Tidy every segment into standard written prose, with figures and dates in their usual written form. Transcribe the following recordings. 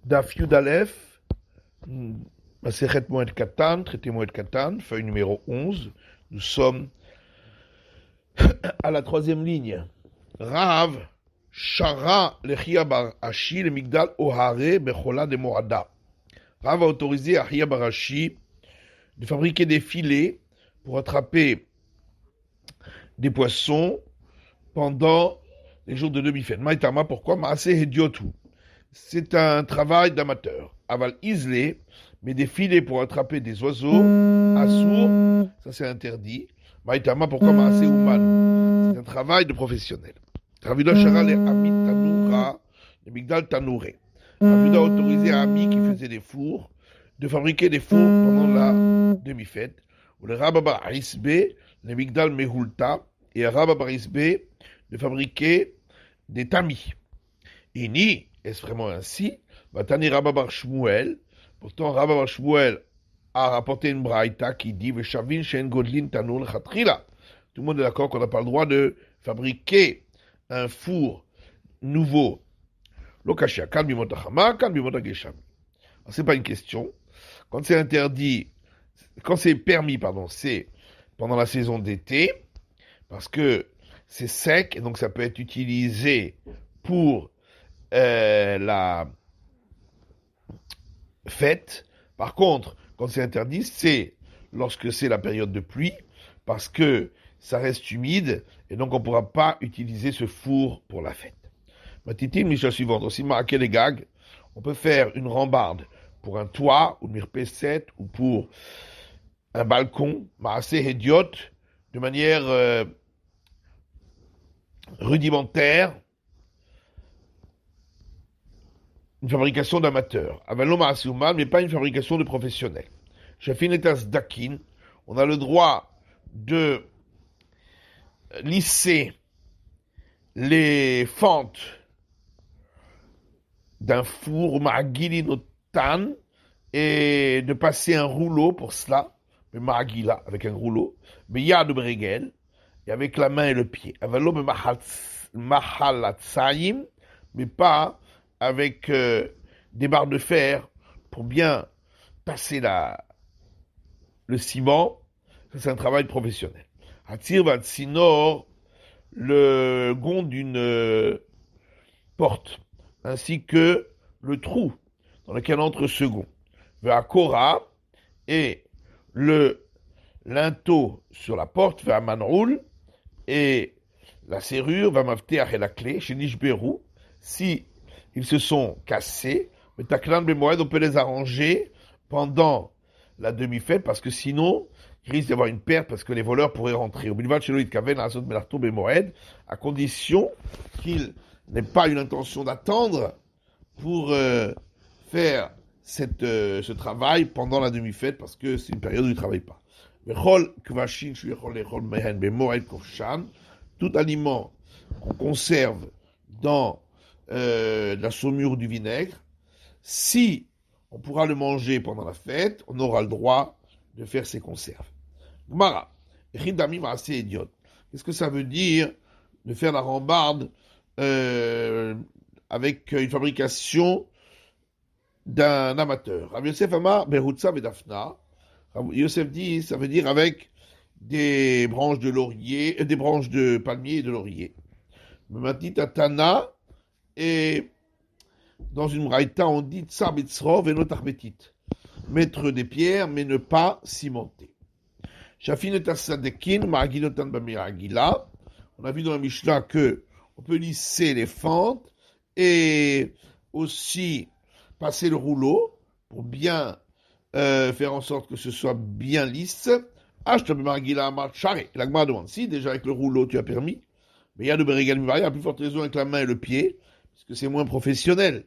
Daf Yud Aleph, Masechet Moed Katan, traité Moed Katan, feuille numéro 11. Nous sommes à la troisième ligne. Rav, Shara, Lechia Bar Ashi, le Migdal Ohare, Bechola de Moada. Rav a autorisé à Chia Bar Ashi de fabriquer des filets pour attraper des poissons pendant les jours de demi-fête. Maïtama, pourquoi Maase Hediotu. C'est un travail d'amateur. Aval Islé, mais des filets pour attraper des oiseaux, assourds, ça c'est interdit. Maïtama, pourquoi Maase Ouman. C'est un travail de professionnel. Ravuda Shara le Amit Tanoura, le Migdal Tanouré. Ravuda a autorisé à Ami qui faisait des fours de fabriquer des fours pendant la demi-fête. Ou le Rababa Arisbe, le Migdal Mehulta, et à Rababa Arisbe de fabriquer des tamis. Et ni, est-ce vraiment ainsi? Batani Rabba Shmuel. Pourtant, Rabba Shmuel a rapporté une braïta qui dit Veshavin Shen Godlin Tanul Khatrila. Tout le monde est d'accord qu'on n'a pas le droit de fabriquer un four nouveau. Lokashia, Kan Bimotachama, Kan Bimotagesham. C'est pas une question. Quand c'est interdit, quand c'est permis, pardon, c'est pendant la saison d'été, parce que c'est sec et donc ça peut être utilisé pour la fête. Par contre, quand c'est interdit, c'est lorsque c'est la période de pluie, parce que ça reste humide, et donc on ne pourra pas utiliser ce four pour la fête. Matiti, Misha suivante, aussi marqué les gags, on peut faire une rambarde pour un toit, ou une mirpesset, ou pour un balcon, assez idiot, de manière rudimentaire, une fabrication d'amateur. Avaloma Asouman, mais pas une fabrication de professionnel. Shafinetas Dakin, on a le droit de lisser les fentes d'un four Ma'agilinotan et de passer un rouleau pour cela, mais Ma'agila, avec un rouleau, mais Yad Bregel, et avec la main et le pied. Avaloma Mahalatsaim, mais pas avec des barres de fer pour bien passer le ciment. Ça, c'est un travail professionnel. Hatzir Vatsinor, le gonds d'une porte, ainsi que le trou dans lequel entre ce gonds. Ve'akora, et le linteau sur la porte, ve'amanroul, et la serrure, ve'amavteach et la clé, chez Nishberu, si ils se sont cassés, mais Taklan Bemoed, on peut les arranger pendant la demi-fête, parce que sinon, il risque d'y avoir une perte, parce que les voleurs pourraient rentrer. Au Bilvat Sheloïd Kaven, Asot Melarto Bemoed, à condition qu'ils n'aient pas une intention d'attendre pour faire ce travail pendant la demi-fête, parce que c'est une période où ils ne travaillent pas. Tout aliment qu'on conserve dans la saumure ou du vinaigre, si on pourra le manger pendant la fête, on aura le droit de faire ses conserves. Gmara, assez idiot. Qu'est-ce que ça veut dire de faire la rambarde avec une fabrication d'un amateur? Rav Yosef Amar, Berutza Vedafna. Rav Yosef dit, ça veut dire avec des branches de laurier, des branches de palmier et de laurier. Matit Tana, et dans une braïta, on dit tsar bitzrov et notarbetit. Mettre des pierres, mais ne pas cimenter. Shafinetas sadekin, ma'aginotan b'miragila. On a vu dans la Mishnah que on peut lisser les fentes et aussi passer le rouleau pour bien faire en sorte que ce soit bien lisse. Ashta b'miragila marchare. La Gemara demande si déjà avec le rouleau tu as permis, mais il y a de Beregal Mivari, à plus forte raison avec la main et le pied, parce que c'est moins professionnel.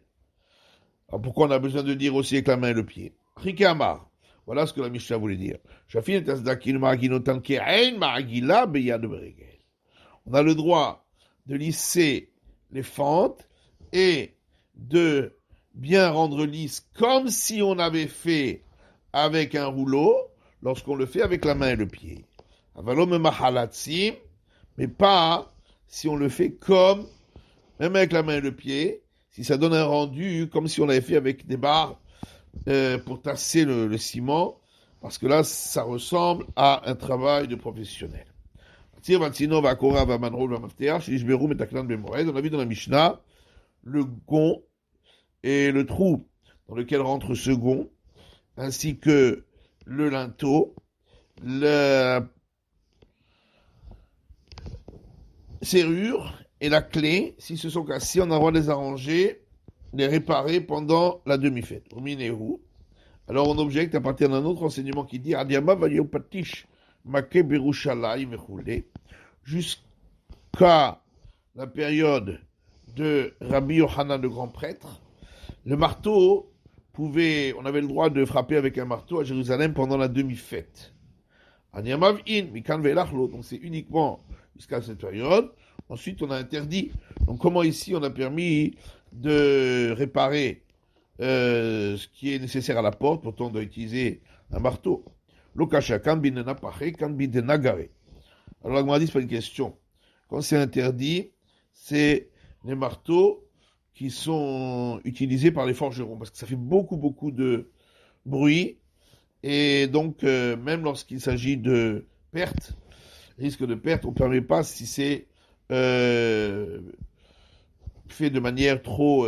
Alors pourquoi on a besoin de dire aussi avec la main et le pied? Rike Amar. Voilà ce que la Mishnah voulait dire. On a le droit de lisser les fentes et de bien rendre lisse comme si on avait fait avec un rouleau lorsqu'on le fait avec la main et le pied. Mais pas si on le fait comme, même avec la main et le pied, si ça donne un rendu comme si on l'avait fait avec des barres pour tasser le ciment, parce que là, ça ressemble à un travail de professionnel. On a vu dans la Mishnah le gond et le trou dans lequel rentre ce gond, ainsi que le linteau, la serrure et la clé, s'ils se sont cassés, on a le droit de les arranger, les réparer pendant la demi-fête. Alors on objecte à partir d'un autre enseignement qui dit Adiama Valiopatish Make Berushalai Mechoulé, jusqu'à la période de Rabbi Yochanan, le grand prêtre. Le marteau on avait le droit de frapper avec un marteau à Jérusalem pendant la demi-fête. Donc c'est uniquement jusqu'à cette période. Ensuite, on a interdit. Donc comment ici on a permis de réparer ce qui est nécessaire à la porte, pourtant on doit utiliser un marteau. Alors la Gemara dit, c'est pas une question. Quand c'est interdit, c'est les marteaux qui sont utilisés par les forgerons, parce que ça fait beaucoup de bruit, et donc même lorsqu'il s'agit de perte, risque de perte, on ne permet pas si c'est fait de manière trop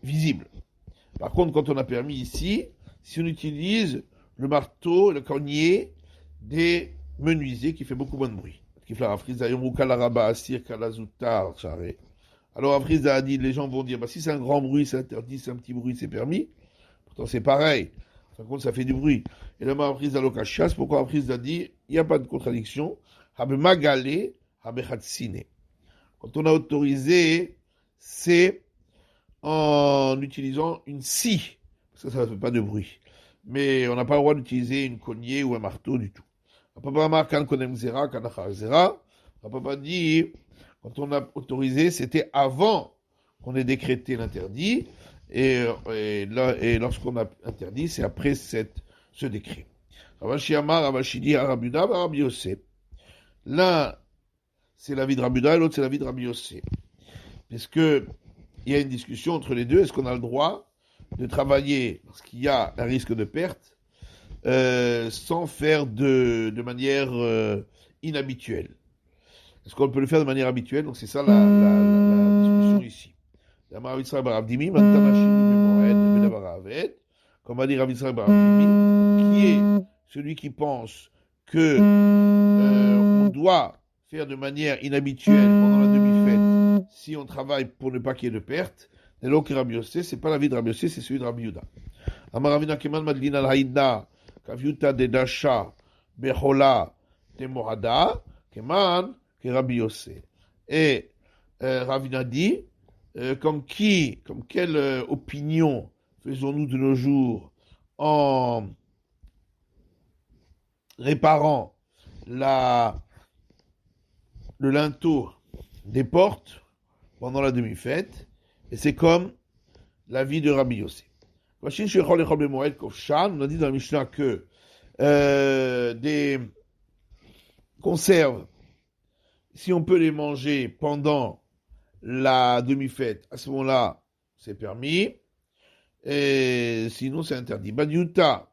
visible. Par contre, quand on a permis ici, si on utilise le marteau, le cornier des menuisiers qui fait beaucoup moins de bruit. Alors Afriza a dit, les gens vont dire, si c'est un grand bruit, c'est interdit, c'est un petit bruit, c'est permis. Pourtant c'est pareil. Par contre, ça fait du bruit. Et là, Afriza Lokashas, pourquoi Afriza a dit, il n'y a pas de contradiction. Quand on a autorisé, c'est en utilisant une scie. Ça ne fait pas de bruit. Mais on n'a pas le droit d'utiliser une cognée ou un marteau du tout. Papa dit, quand on a autorisé, c'était avant qu'on ait décrété l'interdit, et lorsqu'on a interdit, c'est après ce décret. Ravashi Amar, Ravashi dit, Rabuda, Rabbi Yossé. L'un, c'est l'avis de Rabuda, et l'autre, c'est l'avis de Rabbi Yossé. Parce que il y a une discussion entre les deux. Est-ce qu'on a le droit de travailler parce qu'il y a un risque de perte sans faire de manière inhabituelle? Est-ce qu'on peut le faire de manière habituelle? Donc c'est ça la discussion ici. Comme a dit Rav Yitzhak bar Avdimi, qui est celui qui pense que on doit faire de manière inhabituelle pendant la demi-fête si on travaille pour ne pas qu'il y ait de perte. Et donc Rabbi Yossé, c'est pas l'avis de Rabbi Yossé, c'est celui de Rabbi Yehuda. Amar Ravina Keman Madlina al-Haïda, Kavyuta de Dasha, Bechola, de Morada, Keman, que Rabbi Yossé. Et Ravina dit, comme quelle opinion faisons-nous de nos jours en réparant le linteau des portes pendant la demi-fête, et c'est comme l'avis de Rabbi Yossé. On a dit dans la Mishnah que des conserves, si on peut les manger pendant la demi-fête, à ce moment-là, c'est permis, et sinon c'est interdit. Badiuta,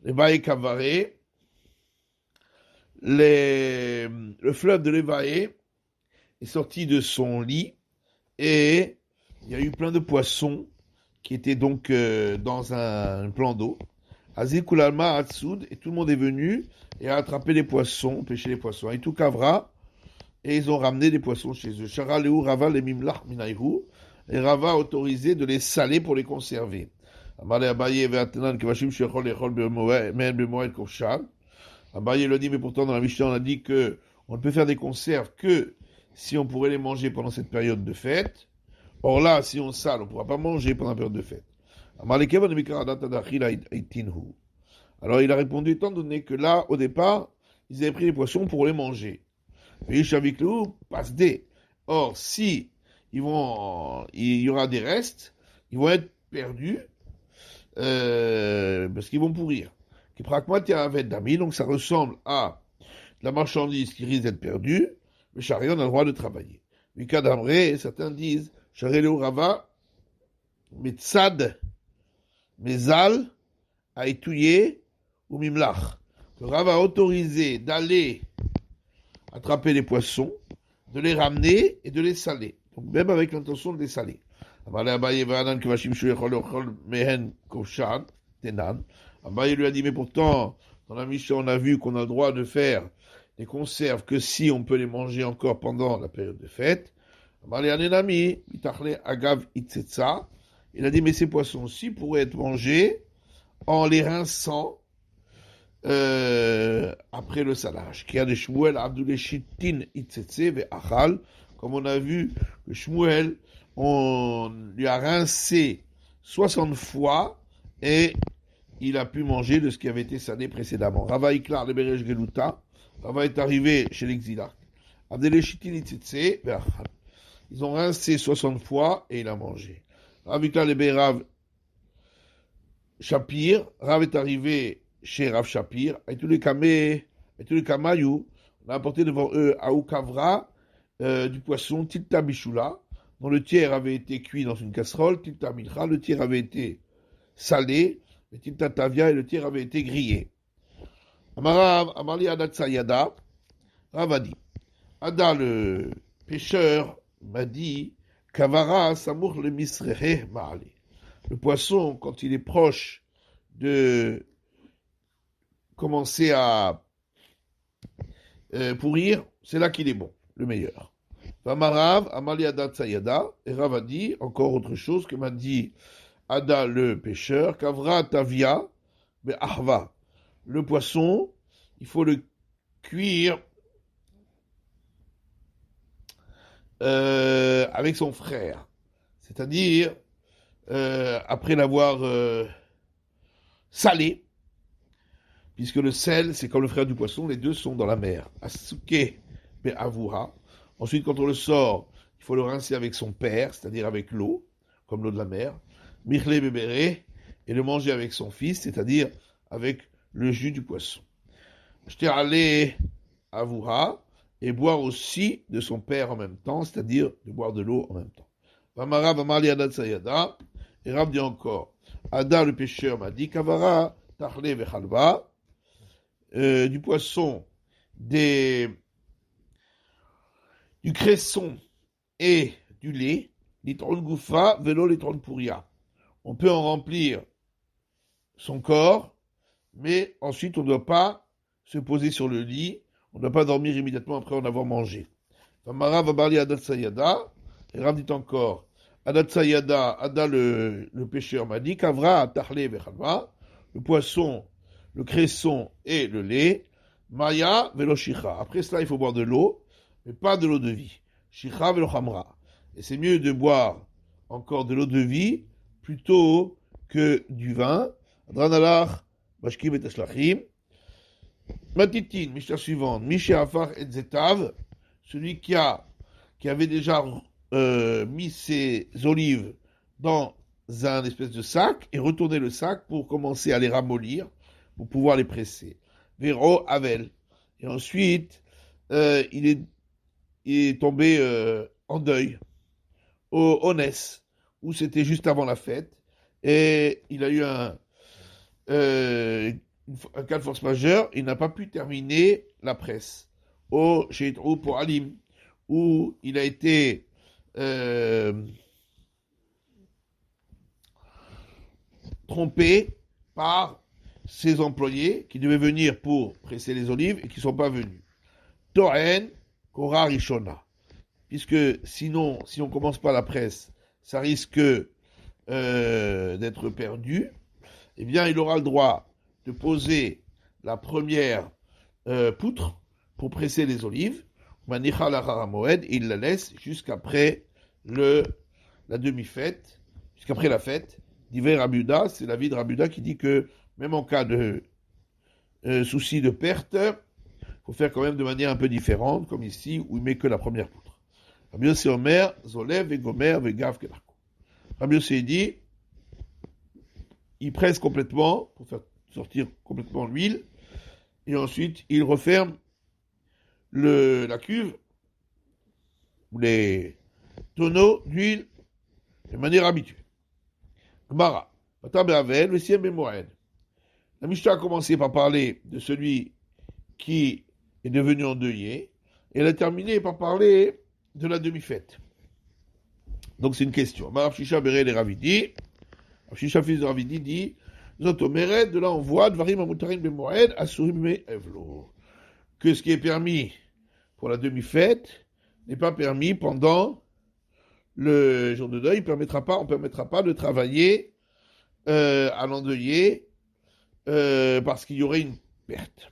les Vaé Kavaré, le fleuve de l'Evaé est sorti de son lit, et il y a eu plein de poissons qui étaient donc dans un plan d'eau. Azil Kulalma Hatsoud, et tout le monde est venu et a attrapé les poissons, pêché les poissons. Et tout Kavra, et ils ont ramené des poissons chez eux. Shara Leu Rava le Mimlach Minaihu, et Rava a autorisé de les saler pour les conserver. Amale Abaye Ve'atnan Kevashim Shechol Echol Bemoed Kovshan. Abaye le dit, mais pourtant dans la Mishnah on a dit que on ne peut faire des conserves que si on pourrait les manger pendant cette période de fête. Or là, si on sale, on ne pourra pas manger pendant la période de fête. Alors il a répondu, étant donné que là, au départ, ils avaient pris les poissons pour les manger. Or, si il y aura des restes, ils vont être perdus parce qu'ils vont pourrir. Donc ça ressemble à la marchandise qui risque d'être perdue. Le chariot a le droit de travailler. Certains disent Shareleu Rava, Metzad, Mezal, Aïtouye ou Mimlach. Le Rava a autorisé d'aller attraper les poissons, de les ramener et de les saler. Donc même avec l'intention de les saler. Abaye lui a dit, mais pourtant, dans la Mishnah, on a vu qu'on a le droit de faire des conserves que si on peut les manger encore pendant la période de fête. Il a dit, mais ces poissons-ci pourraient être mangés en les rinçant après le salage. Comme on a vu que Shmuel, on lui a rincé 60 fois et il a pu manger de ce qui avait été salé précédemment. Rava Iklar le Beresh Geluta. Rava est arrivé chez l'exilak. Ils ont rincé 60 fois et il a mangé. Rav Iklar le Berav Shapir. Rav est arrivé chez Rav Shapir. Et tous les kamayou, on a apporté devant eux à Ukavra du poisson, Tilta Bishula, dont le tiers avait été cuit dans une casserole, Tilta Milcha, le tiers avait été salé, et Tilta Tavia, et le tiers avait été grillé. Amarav, Amali Adat Sayada, Ravadi. Ada, le pêcheur, m'a dit, Kavara, Samour le Misrehe Maale. Le poisson, quand il est proche de commencer à pourrir, c'est là qu'il est bon, le meilleur. Vamarav, Amali Adat Sayada, et Rav a dit, encore autre chose que m'a dit Ada le pêcheur, Kavra Tavia, mais Ahva. Le poisson, il faut le cuire avec son frère. C'est-à-dire, après l'avoir salé, puisque le sel, c'est comme le frère du poisson, les deux sont dans la mer. Asuke be Avura. Ensuite, quand on le sort, il faut le rincer avec son père, c'est-à-dire avec l'eau, comme l'eau de la mer. Michle bebere, et le manger avec son fils, c'est-à-dire avec le jus du poisson. J'étais allé Avura, et boire aussi de son père en même temps, c'est-à-dire de boire de l'eau en même temps. Vamara, Vamali Adat Sayada, et Rav dit encore, Ada le pêcheur m'a dit, Kavara, Tachle vechalva, du poisson, du cresson et du lait, litron goufa, vélo litron pouria. On peut en remplir son corps, mais ensuite on ne doit pas se poser sur le lit, on ne doit pas dormir immédiatement après en avoir mangé. Famara va parler Adat Sayada, et Rav dit encore, Adat Sayada, Ada le pêcheur m'a dit, Kavra, Tachle vechalva, le poisson, le cresson et le lait, Maya velo shicha. Après cela, il faut boire de l'eau, mais pas de l'eau de vie. Shicha velo chamra. Et c'est mieux de boire encore de l'eau de vie plutôt que du vin. Adranalach, bashkim et ashlachim. Matitin, Mishnah suivante, Misha Afar et Zetav, celui qui avait déjà mis ses olives dans un espèce de sac et retourné le sac pour commencer à les ramollir, pour pouvoir les presser. Véro Avel. Et ensuite, il est tombé en deuil, au Onès, où c'était juste avant la fête, et il a eu un cas de force majeure, il n'a pas pu terminer la presse. Au Sheitru pour Alim, où il a été trompé par ses employés qui devaient venir pour presser les olives et qui ne sont pas venus. Toren, Kora Rishona. Puisque sinon, si on ne commence pas la presse, ça risque d'être perdu. Eh bien, il aura le droit de poser la première poutre pour presser les olives. Manicha la Moed, et il la laisse jusqu'après la demi-fête, jusqu'après la fête. D'hiver Rabuda, c'est l'avis de Rabuda qui dit que même en cas de souci de perte, il faut faire quand même de manière un peu différente, comme ici, où il met que la première poutre. Rabbi Yossi Omer, Zolev, Vegomer, Vegav, Kelako. Rabbi Yossi dit, il presse complètement, pour faire sortir complètement l'huile, et ensuite il referme la cuve, ou les tonneaux d'huile, de manière habituelle. Gemara, Pata Be'avel, Vesiem Be'moed. La Mishnah a commencé par parler de celui qui est devenu endeuillé, et elle a terminé par parler de la demi-fête. Donc c'est une question. Rav Shisha Bere le Ravidi, Rav Shisha fils de Ravidi dit, Zotomeret, de là on voit, Dvarim Amutarim Be'moed, Asurim Me'evlo. Que ce qui est permis pour la demi-fête n'est pas permis pendant le jour de deuil. On ne permettra pas de travailler à l'endeuillé parce qu'il y aurait une perte.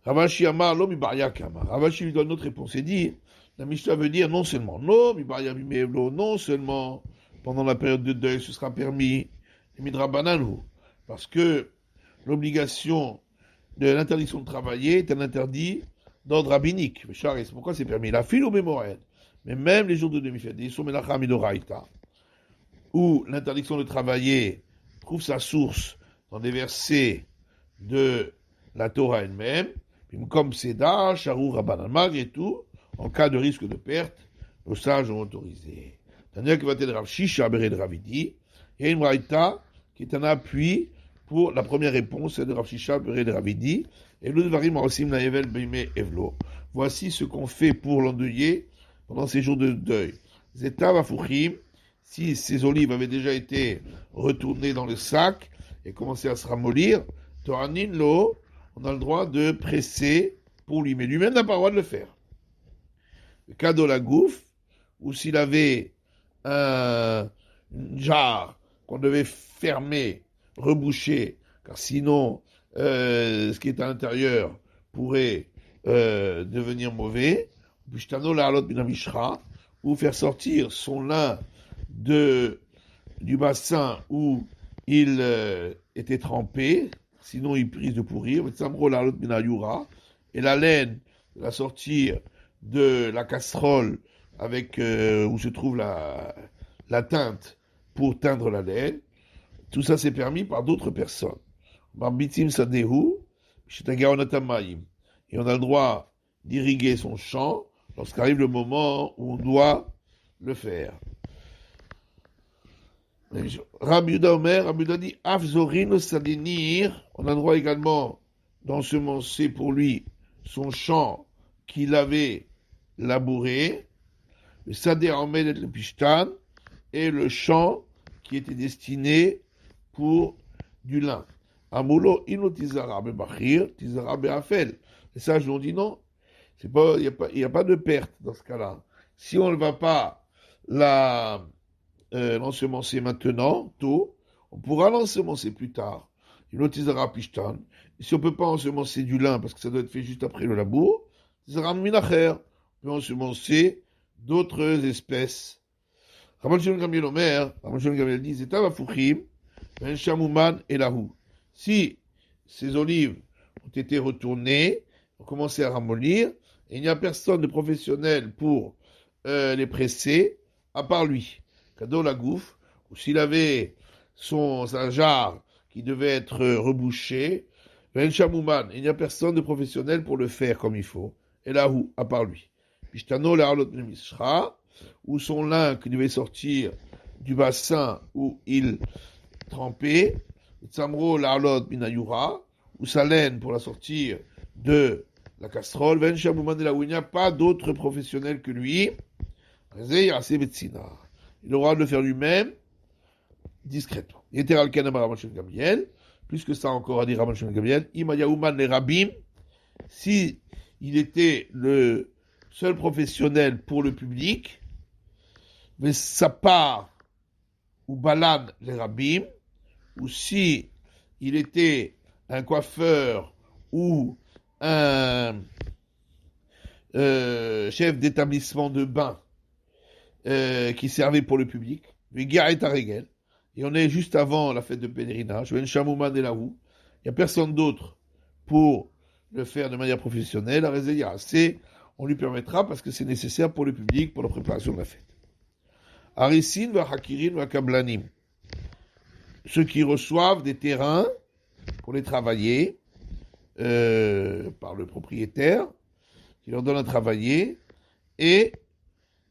Ravashi Amar lo mibaria kama. Ravashi lui donne notre réponse et dit, la Mishnah veut dire non seulement no, mibaria bimevlo, non seulement pendant la période de deuil ce sera permis, midrabananu, parce que l'obligation de l'interdiction de travailler est un interdit d'ordre rabbinique. C'est pourquoi c'est permis. La file au mémorel, mais même les jours de demi-fête, ils sont menacham idoraïta, où l'interdiction de travailler trouve sa source dans des versets de la Torah elle-même, comme Seda, Charou, Rabbanan, malgré tout, en cas de risque de perte, nos sages ont autorisé. C'est-à-dire qu'il va être Rav Shisha Bere de Ravidi, il y a une raïta qui est un appui pour la première réponse, c'est de Rav Shisha Bere de Ravidi, et le Dvarim Arosim Naevel Beime Evlo. Voici ce qu'on fait pour l'endeuillé pendant ces jours de deuil. Zeta Vafuchim, si ces olives avaient déjà été retournées dans le sac et commencé à se ramollir, Toranin Lo, on a le droit de presser pour lui, mais lui-même n'a pas le droit de le faire. Le cas de la gouffe, ou s'il avait un jar qu'on devait fermer, reboucher, car sinon, ce qui est à l'intérieur pourrait devenir mauvais, ou faire sortir son lin du bassin où il était trempé, sinon il risque de pourrir, et la laine, la sortir de la casserole avec où se trouve la teinte pour teindre la laine. Tout ça c'est permis par d'autres personnes. Et on a le droit d'irriguer son champ lorsqu'arrive le moment où on doit le faire. Rabbi Yehuda Omer, Rabbi Yehuda dit Afzorino Sadinir, on a le droit également d'ensemencer pour lui son champ qu'il avait labouré, le Sadeh Ahmed et le Pishtan, et le champ qui était destiné pour du lin. Amulo ino tizara bebachir, tizara beafel. Les sages l'ont dit non, il n'y a pas de perte dans ce cas-là. Si on ne va pas l'ensemencer maintenant, tôt, on pourra l'ensemencer plus tard. Ino tizara pishtan. Et si on ne peut pas ensemencer du lin, parce que ça doit être fait juste après le labour, tizara minacher. On peut ensemencer d'autres espèces. Rabban Shimon Gamliel Omer, Rabban Shimon Gamliel dit, c'est avafuchim, ben shamouman et lahou. Si ces olives ont été retournées, ont commencé à ramollir, et il n'y a personne de professionnel pour les presser, à part lui. Cadeau la gouffe, ou s'il avait sa jarre qui devait être rebouchée, ben shamouman, il n'y a personne de professionnel pour le faire comme il faut, et lahou, à part lui. Pishtano la halot misra, ou son lin qui devait sortir du bassin où il trempait, Tsamro la halot binayura, ou sa laine pour la sortir de la casserole, Ven Shamouman de là où il n'y a pas d'autre professionnel que lui, il aura le droit de le faire lui-même, discrètement. Yeteral Kenam Rabban Shimon Gamliel, plus que ça encore à dire Rabban Shimon Gamliel, Imayauman le Rabim, si il était le seul professionnel pour le public, mais sa part ou balan les rabbim, ou si il était un coiffeur ou un chef d'établissement de bain qui servait pour le public, mais Garet Aregel, et on est juste avant la fête de pèlerinage, Ben Shamouman et Lahou, il n'y a personne d'autre pour le faire de manière professionnelle, on lui permettra parce que c'est nécessaire pour le public, pour la préparation de la fête. Harisin va Hakirin va Kablanim. Ceux qui reçoivent des terrains pour les travailler par le propriétaire, qui leur donne à travailler, et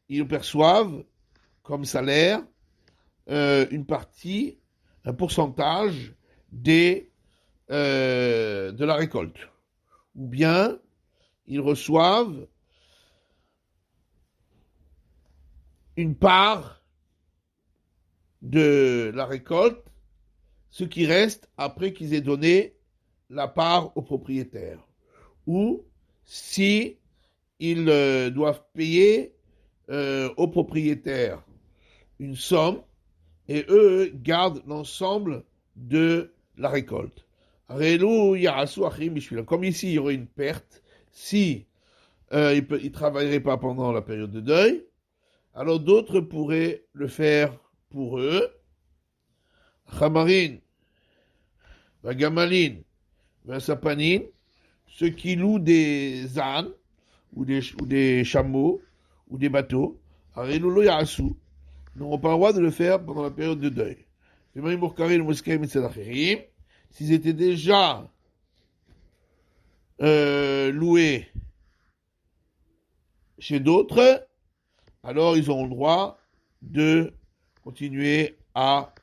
ils perçoivent comme salaire une partie, un pourcentage de la récolte. Ou bien ils reçoivent une part de la récolte, ce qui reste après qu'ils aient donné la part au propriétaire. Ou si ils doivent payer au propriétaire une somme et eux gardent l'ensemble de la récolte. Comme ici, il y aurait une perte, si ils ne travailleraient pas pendant la période de deuil, alors d'autres pourraient le faire pour eux. Chamarin, Gamalin, Sapanin, ceux qui louent des ânes, ou des chameaux, ou des bateaux, n'auront pas le droit de le faire pendant la période de deuil. S'ils étaient déjà loués chez d'autres, alors ils auront le droit de continuer à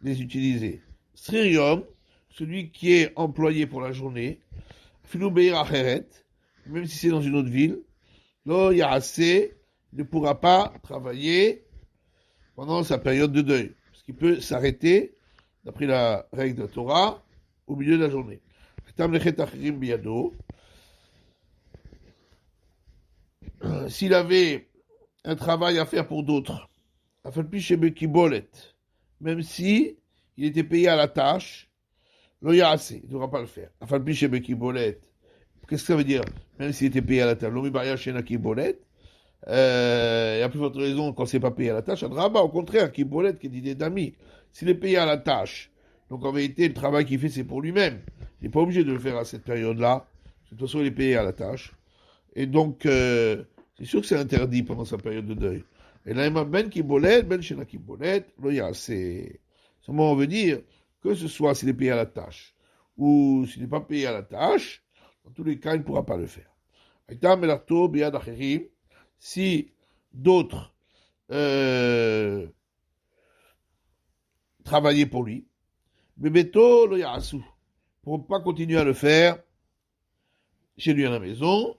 les utiliser. Sririum, celui qui est employé pour la journée, même si c'est dans une autre ville, Lo Yaase ne pourra pas travailler pendant sa période de deuil, parce qu'il peut s'arrêter, d'après la règle de la Torah, au milieu de la journée. S'il avait un travail à faire pour d'autres, même si il était payé à la tâche, Lo Yaase, il ne devra pas le faire. Qu'est-ce que ça veut dire? Même s'il était payé à la tâche. Il n'y a plus votre raison quand c'est pas payé à la tâche. Au contraire, Kibolet, qui est d'idée d'amis. S'il est payé à la tâche, donc en vérité, le travail qu'il fait, c'est pour lui-même. Il n'est pas obligé de le faire à cette période-là. De toute façon, il est payé à la tâche. Et donc, c'est sûr que c'est interdit pendant sa période de deuil. Et là, ben Kibolet, ben Shena Kibolet, c'est. Seulement, on veut dire que ce soit s'il est payé à la tâche ou s'il n'est pas payé à la tâche, dans tous les cas, il ne pourra pas le faire. Si d'autres travaillaient pour lui, Bebeto lo yasu, pour ne pas continuer à le faire chez lui à la maison,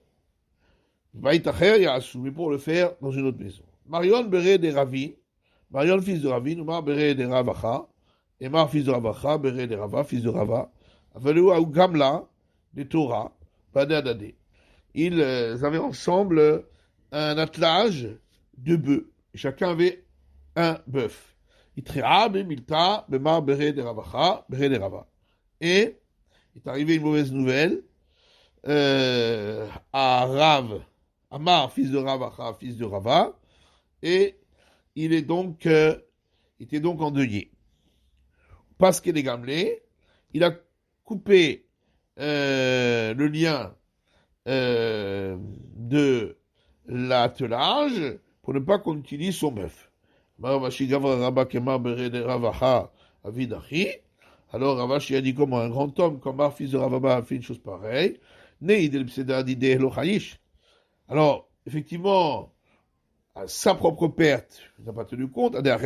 Vaïtacher yasu, mais pour le faire dans une autre maison. Marion Béré des Ravin, Marion fils de Ravin, Omar Béré des Ravacha, et Mar fils de Ravacha, Béré des Rava, fils de Rava, Avalou ou Gamla, des Torah, Badadade. Ils avaient ensemble un attelage de bœufs. Chacun avait un bœuf. Et il est arrivé une mauvaise nouvelle à Rav, Amar, fils de Ravacha, fils de Rava, et il était donc endeuillé. Parce qu'il est gamelé, il a coupé le lien de l'attelage pour ne pas qu'on utilise son bœuf. Alors Ravashi a dit comment un grand homme comme Mar fils de Ravaba a fait une chose pareille. Alors, effectivement, à sa propre perte, il n'a pas tenu compte, mais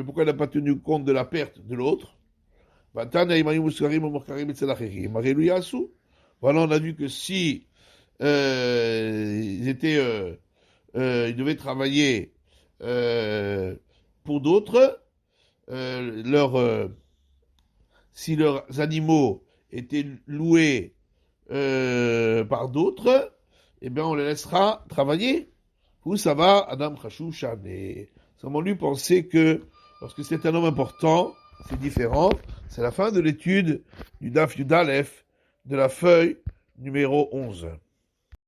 pourquoi il n'a pas tenu compte de la perte de l'autre? Voilà, on a vu que si ils devaient travailler pour d'autres, si leurs animaux étaient loués par d'autres, eh bien on les laissera travailler. Où ça va, Adam Chashou Shane. Seulement lui pensait que lorsque c'est un homme important, c'est différent. C'est la fin de l'étude du Daf Yudalef de la feuille numéro 11.